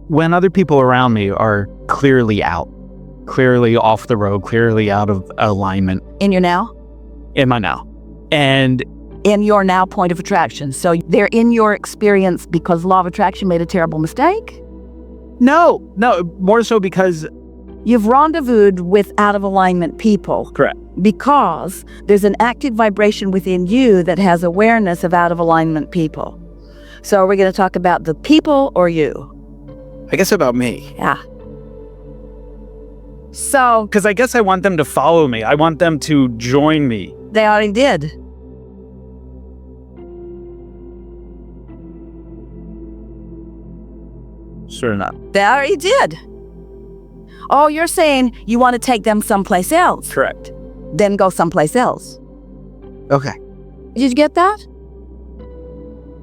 when other people around me are clearly off the road, clearly out of alignment. In your now? In my now. And in your now point of attraction. So they're in your experience because law of attraction made a terrible mistake? No, more so because you've rendezvoused with out of alignment people. Correct. Because there's an active vibration within you that has awareness of out of alignment people. So are we going to talk about the people or you? I guess about me. Yeah. So, because I guess I want them to follow me. I want them to join me. They already did. Sure enough. They already did. Oh, you're saying you want to take them someplace else. Correct. Then go someplace else. Okay. Did you get that?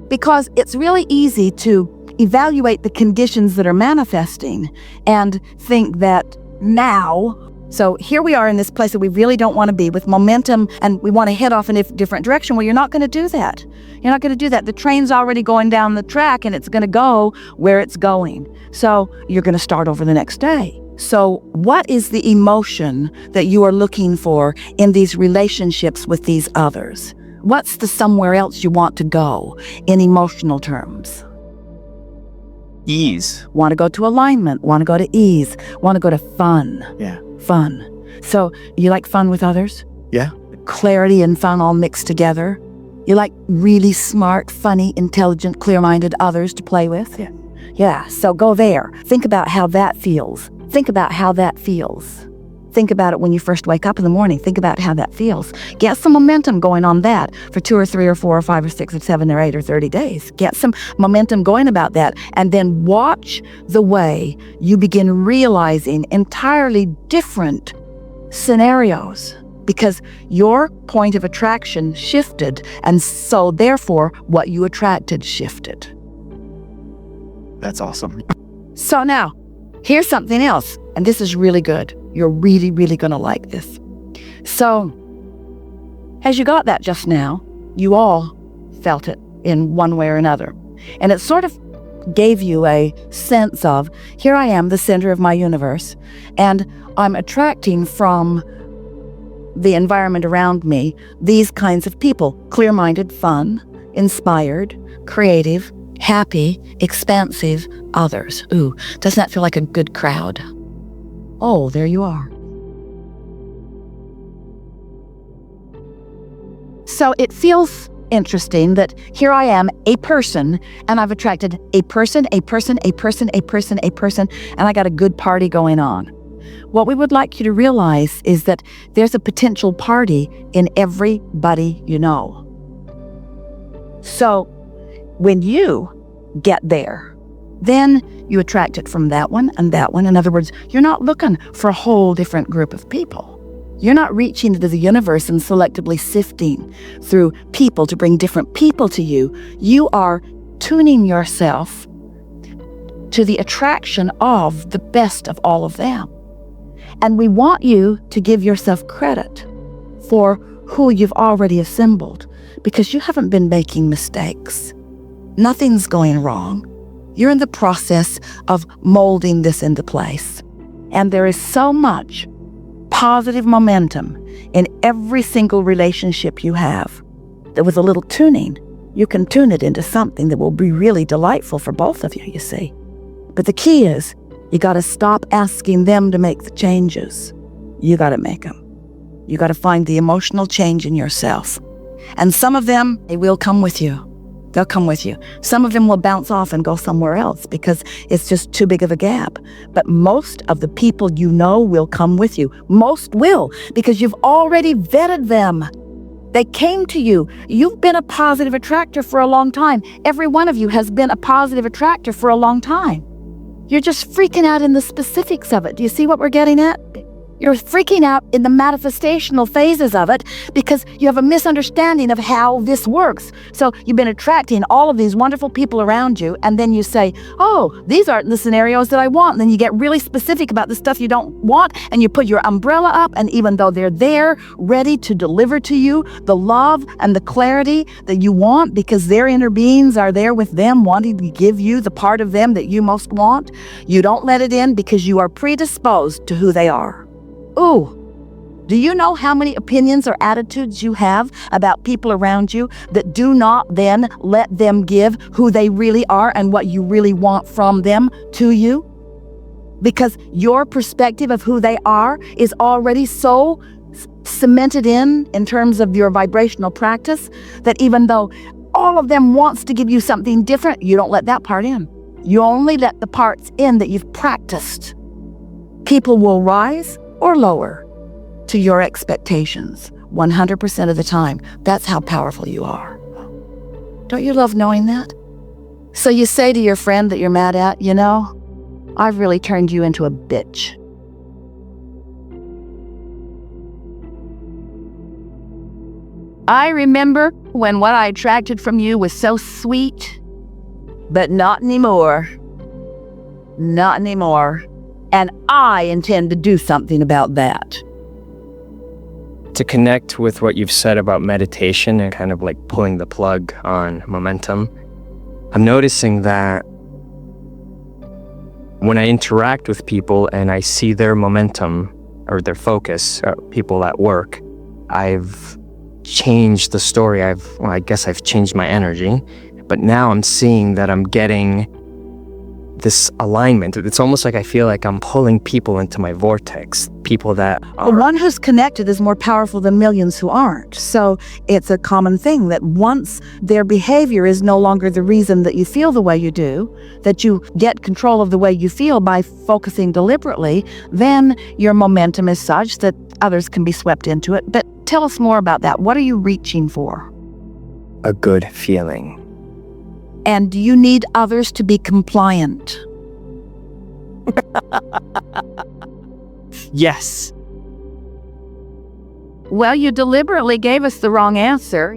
Because it's really easy to evaluate the conditions that are manifesting and think that now, so here we are in this place that we really don't want to be with momentum and we want to head off in a different direction. Well, you're not going to do that. You're not going to do that. The train's already going down the track and it's going to go where it's going. So you're going to start over the next day. So what is the emotion that you are looking for in these relationships with these others? What's the somewhere else you want to go in emotional terms? Ease. Want to go to alignment, want to go to ease, want to go to fun. Yeah. Fun. So you like fun with others? Yeah. Clarity and fun all mixed together? You like really smart, funny, intelligent, clear-minded others to play with? Yeah. Yeah, so go there. Think about how that feels. Think about how that feels. Think about it when you first wake up in the morning. Think about how that feels. Get some momentum going on that for 2 or 3 or 4 or 5 or 6 or 7 or 8 or 30 days. Get some momentum going about that. And then watch the way you begin realizing entirely different scenarios because your point of attraction shifted. And so therefore, what you attracted shifted. That's awesome. So now, here's something else. And this is really good. You're really, really going to like this. So, as you got that just now, you all felt it in one way or another. And it sort of gave you a sense of, here I am, the center of my universe, and I'm attracting from the environment around me these kinds of people, clear-minded, fun, inspired, creative, happy, expansive others. Ooh, doesn't that feel like a good crowd? Oh, there you are. So it feels interesting that here I am, a person, and I've attracted a person, and I got a good party going on. What we would like you to realize is that there's a potential party in everybody you know. So when you get there, then you attract it from that one and that one. In other words, you're not looking for a whole different group of people. You're not reaching into the universe and selectively sifting through people to bring different people to you. You are tuning yourself to the attraction of the best of all of them. And we want you to give yourself credit for who you've already assembled because you haven't been making mistakes. Nothing's going wrong. You're in the process of molding this into place. And there is so much positive momentum in every single relationship you have that with a little tuning, you can tune it into something that will be really delightful for both of you, you see. But the key is, you got to stop asking them to make the changes. You got to make them. You got to find the emotional change in yourself. And some of them, they will come with you. They'll come with you. Some of them will bounce off and go somewhere else because it's just too big of a gap. But most of the people you know will come with you. Most will, because you've already vetted them. They came to you. You've been a positive attractor for a long time. Every one of you has been a positive attractor for a long time. You're just freaking out in the specifics of it. Do you see what we're getting at? You're freaking out in the manifestational phases of it because you have a misunderstanding of how this works. So you've been attracting all of these wonderful people around you, and then you say, oh, these aren't the scenarios that I want. And then you get really specific about the stuff you don't want, and you put your umbrella up, and even though they're there, ready to deliver to you the love and the clarity that you want because their inner beings are there with them, wanting to give you the part of them that you most want, you don't let it in because you are predisposed to who they are. Ooh, do you know how many opinions or attitudes you have about people around you that do not then let them give who they really are and what you really want from them to you? Because your perspective of who they are is already so cemented in terms of your vibrational practice that even though all of them wants to give you something different, you don't let that part in. You only let the parts in that you've practiced. People will rise or lower to your expectations 100% of the time. That's how powerful you are. Don't you love knowing that? So you say to your friend that you're mad at, you know, I've really turned you into a bitch. I remember when what I attracted from you was so sweet, but not anymore. Not anymore. And I intend to do something about that. To connect with what you've said about meditation and kind of like pulling the plug on momentum, I'm noticing that when I interact with people and I see their momentum or their focus, people at work, I've changed the story. I guess I've changed my energy, but now I'm seeing that I'm getting this alignment. It's almost like I feel like I'm pulling people into my vortex, people that are... The one who's connected is more powerful than millions who aren't. So it's a common thing that once their behavior is no longer the reason that you feel the way you do, that you get control of the way you feel by focusing deliberately, then your momentum is such that others can be swept into it. But tell us more about that. What are you reaching for? A good feeling. And do you need others to be compliant? Yes. Well, you deliberately gave us the wrong answer.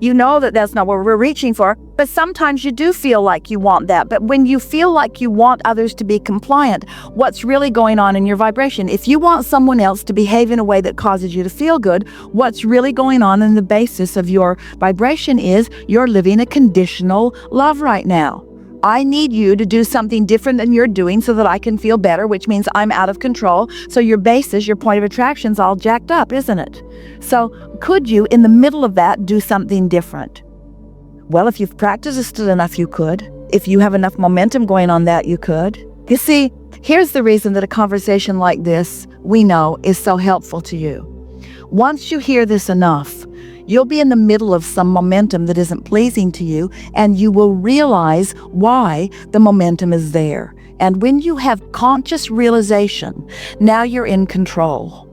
You know that that's not what we're reaching for, but sometimes you do feel like you want that. But when you feel like you want others to be compliant, what's really going on in your vibration? If you want someone else to behave in a way that causes you to feel good, what's really going on in the basis of your vibration is you're living a conditional love right now. I need you to do something different than you're doing so that I can feel better, which means I'm out of control. So your basis, your point of attraction's all jacked up, isn't it? So could you, in the middle of that, do something different? Well, if you've practiced it enough, you could. If you have enough momentum going on that, you could. You see, here's the reason that a conversation like this, we know, is so helpful to you. Once you hear this enough, you'll be in the middle of some momentum that isn't pleasing to you, and you will realize why the momentum is there. And when you have conscious realization, now you're in control.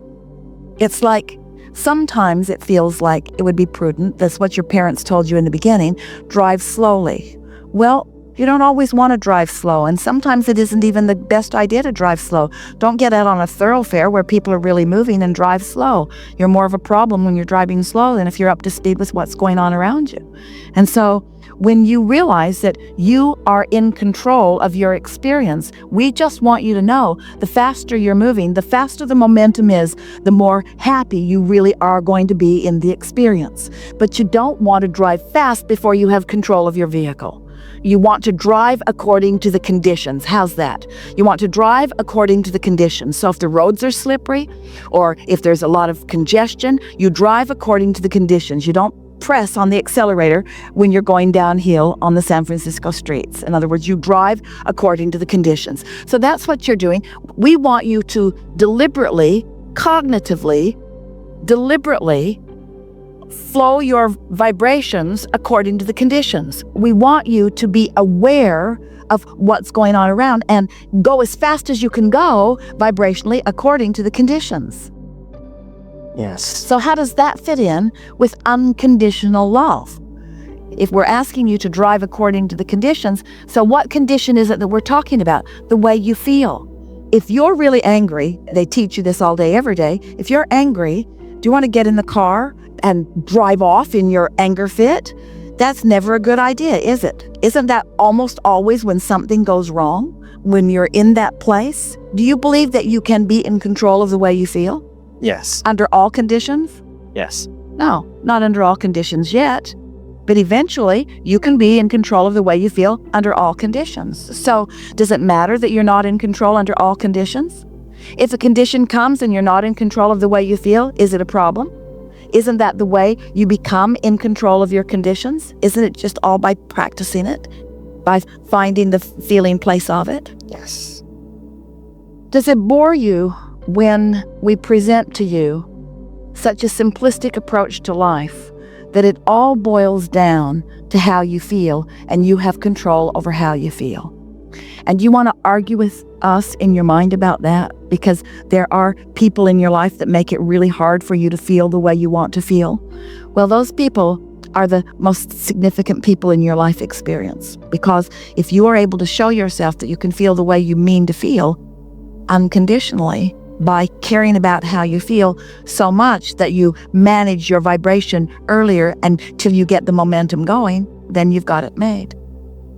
It's like, sometimes it feels like it would be prudent, that's what your parents told you in the beginning, drive slowly. Well, you don't always want to drive slow, and sometimes it isn't even the best idea to drive slow. Don't get out on a thoroughfare where people are really moving and drive slow. You're more of a problem when you're driving slow than if you're up to speed with what's going on around you. And so when you realize that you are in control of your experience, we just want you to know the faster you're moving, the faster the momentum is, the more happy you really are going to be in the experience. But you don't want to drive fast before you have control of your vehicle. You want to drive according to the conditions. How's that? You want to drive according to the conditions. So if the roads are slippery or if there's a lot of congestion, you drive according to the conditions. You don't press on the accelerator when you're going downhill on the San Francisco streets. In other words, you drive according to the conditions. So that's what you're doing. We want you to deliberately, cognitively, flow your vibrations according to the conditions. We want you to be aware of what's going on around and go as fast as you can go vibrationally according to the conditions. Yes. So how does that fit in with unconditional love? If we're asking you to drive according to the conditions, so what condition is it that we're talking about? The way you feel. If you're really angry, they teach you this all day, every day. If you're angry, do you want to get in the car and drive off in your anger fit? That's never a good idea, is it? Isn't that almost always when something goes wrong, when you're in that place? Do you believe that you can be in control of the way you feel? Yes. Under all conditions? Yes. No, not under all conditions yet. But eventually, you can be in control of the way you feel under all conditions. So, does it matter that you're not in control under all conditions? If a condition comes and you're not in control of the way you feel, is it a problem? Isn't that the way you become in control of your conditions? Isn't it just all by practicing it? By finding the feeling place of it? Yes. Does it bore you when we present to you such a simplistic approach to life that it all boils down to how you feel and you have control over how you feel? And you want to argue with us in your mind about that because there are people in your life that make it really hard for you to feel the way you want to feel? Well, those people are the most significant people in your life experience, because if you are able to show yourself that you can feel the way you mean to feel unconditionally by caring about how you feel so much that you manage your vibration earlier until you get the momentum going, then you've got it made.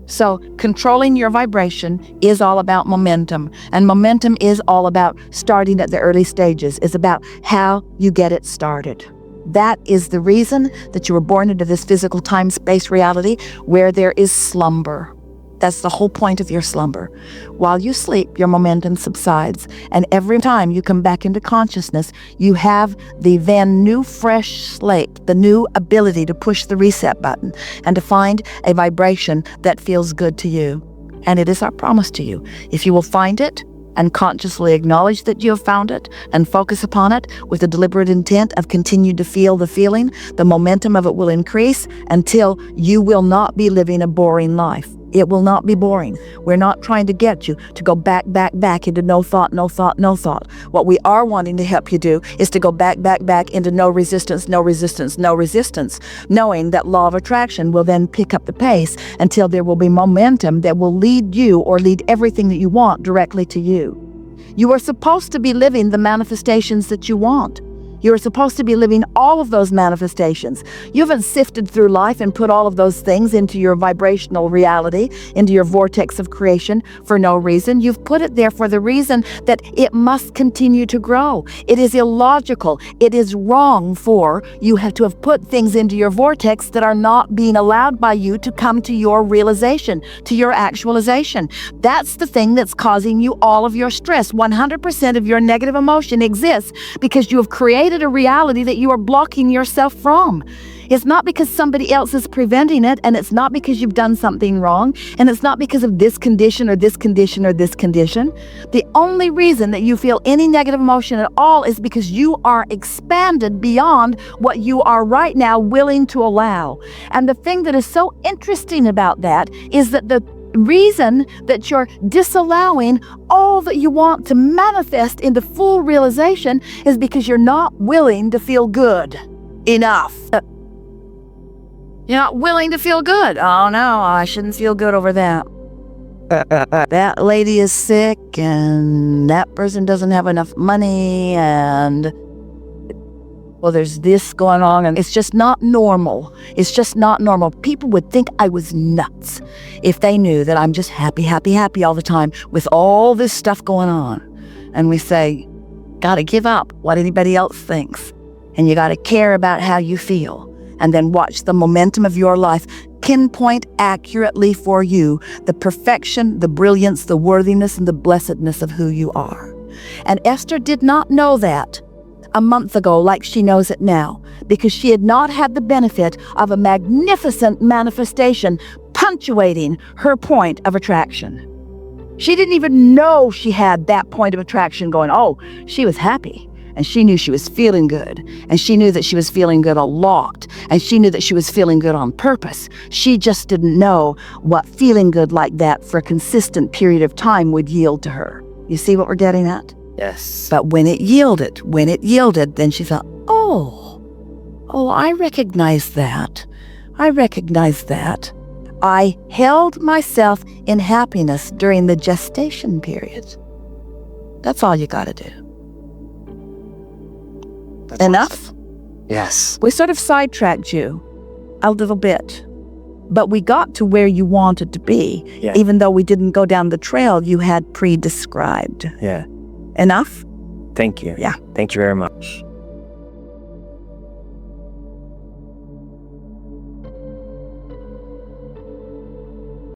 So controlling your vibration is all about momentum, and momentum is all about starting at the early stages. It's about how you get it started. That is the reason that you were born into this physical time-space reality where there is slumber. That's the whole point of your slumber. While you sleep, your momentum subsides, and every time you come back into consciousness, you have the then new fresh slate, the new ability to push the reset button and to find a vibration that feels good to you. And it is our promise to you. If you will find it and consciously acknowledge that you have found it and focus upon it with the deliberate intent of continuing to feel the feeling, the momentum of it will increase until you will not be living a boring life. It will not be boring. We're not trying to get you to go back into no thought, no thought, no thought. What we are wanting to help you do is to go back into no resistance, no resistance, no resistance, knowing that law of attraction will then pick up the pace until there will be momentum that will lead you or lead everything that you want directly to you. You are supposed to be living the manifestations that you want. You're supposed to be living all of those manifestations. You haven't sifted through life and put all of those things into your vibrational reality, into your vortex of creation for no reason. You've put it there for the reason that it must continue to grow. It is illogical. It is wrong for you to have put things into your vortex that are not being allowed by you to come to your realization, to your actualization. That's the thing that's causing you all of your stress. 100% of your negative emotion exists because you have created a reality that you are blocking yourself from. It's not because somebody else is preventing it, and it's not because you've done something wrong, and it's not because of this condition or this condition or this condition. The only reason that you feel any negative emotion at all is because you are expanded beyond what you are right now willing to allow. And the thing that is so interesting about that is that the reason that you're disallowing all that you want to manifest into full realization is because you're not willing to feel good enough. You're not willing to feel good. Oh no, I shouldn't feel good over that. That lady is sick and that person doesn't have enough money and well, there's this going on, and it's just not normal. It's just not normal. People would think I was nuts if they knew that I'm just happy all the time with all this stuff going on. And we say, gotta give up what anybody else thinks. And you gotta care about how you feel. And then watch the momentum of your life pinpoint accurately for you the perfection, the brilliance, the worthiness, and the blessedness of who you are. And Esther did not know that a month ago like she knows it now, because she had not had the benefit of a magnificent manifestation punctuating her point of attraction. She didn't even know she had that point of attraction going. Oh, she was happy, and she knew she was feeling good, and she knew that she was feeling good a lot, and she knew that she was feeling good on purpose. She just didn't know what feeling good like that for a consistent period of time would yield to her. You see what we're getting at? Yes. But when it yielded, then she thought, oh, I recognize that. I held myself in happiness during the gestation period. That's all you got to do. That's Enough? awesome. Yes. We sort of sidetracked you a little bit, but we got to where you wanted to be, Yeah. even though we didn't go down the trail you had pre-described. Yeah. Enough? Thank you. Yeah. Thank you very much.